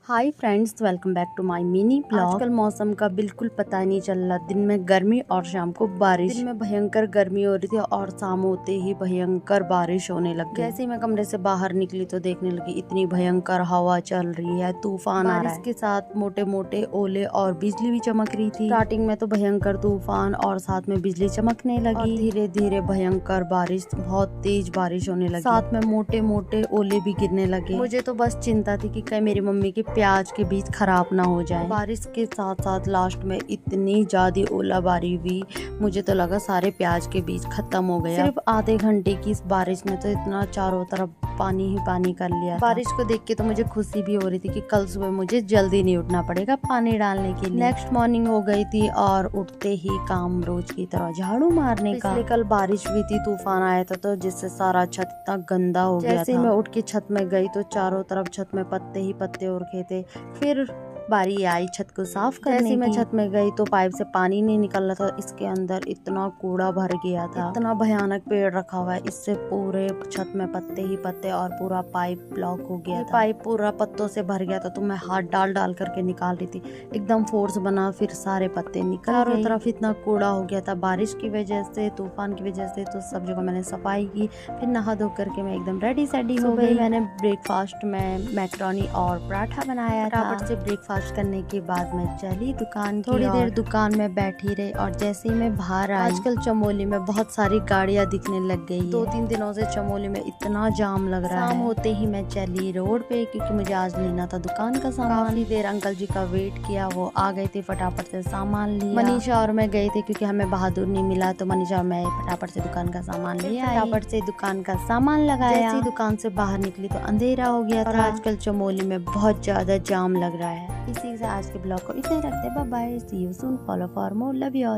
Hi friends, welcome back to my mini blog. आजकल मौसम का बिल्कुल पता ही नहीं चल रहा। दिन में गर्मी और शाम को बारिश। दिन में भयंकर गर्मी हो रही थी और शाम होते ही भयंकर बारिश होने लग गई। जैसे ही मैं कमरे से बाहर निकली तो देखने लगी इतनी भयंकर हवा चल रही है, तूफान आ रहा है। बारिश के साथ मोटे मोटे ओले और बिजली भी चमक रही थी। स्टार्टिंग में तो भयंकर तूफान और साथ में बिजली चमकने लगी। धीरे धीरे भयंकर बारिश, बहुत तेज बारिश होने लगी। साथ में मोटे मोटे ओले भी गिरने लगे। मुझे तो बस चिंता थी कि कहीं मेरी मम्मी की प्याज के बीज खराब ना हो जाए। बारिश के साथ साथ लास्ट में इतनी ज्यादा ओलाबारी हुई, मुझे तो लगा सारे प्याज के बीज खत्म हो गए। सिर्फ आधे घंटे की इस बारिश ने तो इतना चारों तरफ पानी ही पानी कर लिया। बारिश को देख के तो मुझे खुशी भी हो रही थी कि कल सुबह मुझे जल्दी नहीं उठना पड़ेगा पानी डालने के लिए। नेक्स्ट मॉर्निंग हो गई थी और उठते ही काम रोज की तरह झाड़ू मारने का। कल बारिश हुई थी, तूफान आया था तो जिससे सारा छत इतना गंदा हो गया था। जैसे मैं उठ के छत में गई तो चारों तरफ छत में पत्ते ही पत्ते और थे। फिर बारी आई छत को साफ करने की। जैसे मैं छत में गई तो पाइप से पानी नहीं निकल रहा था, इसके अंदर इतना कूड़ा भर गया था। इतना भयानक पेड़ रखा हुआ है, इससे पूरे छत में पत्ते ही पत्ते और पूरा पाइप ब्लॉक हो गया था। पाइप पूरा पत्तों से भर गया था तो मैं हाथ डाल डाल करके निकाल रही थी। एकदम फोर्स बना, फिर सारे पत्ते निकल गए। चारों तरफ इतना कूड़ा हो गया था बारिश की वजह से, तूफान की वजह से। तो सब जगह मैंने सफाई की, फिर नहा धो करके मैं एकदम रेडी सेडी हो गई। मैंने ब्रेकफास्ट में मैक्रोनी और पराठा बनाया था। फटाफट से ब्रेकफास्ट करने के बाद मैं चली दुकान की। थोड़ी देर दुकान में बैठी रही और जैसे ही मैं बाहर आई, आजकल चमोली में बहुत सारी गाड़ियां दिखने लग गई। 2-3 दिनों से चमोली में इतना जाम लग रहा है। शाम होते ही मैं चली रोड पे क्योंकि मुझे आज लेना था दुकान का सामान। काफी देर अंकल जी का वेट किया, वो आ गए थे, फटाफट से सामान लिया। मनीषा और मैं गए थे क्योंकि हमें बहादुर नहीं मिला, तो मनीषा और मैं फटाफट से दुकान का सामान लिया। फटाफट से दुकान का सामान लगाया। जैसे दुकान से बाहर निकली तो अंधेरा हो गया था। आजकल चमोली में बहुत ज्यादा जाम लग रहा है। इसी से आज के ब्लॉग को इतना ही रखते हैं। Bye bye, see you soon, follow for more, love you all.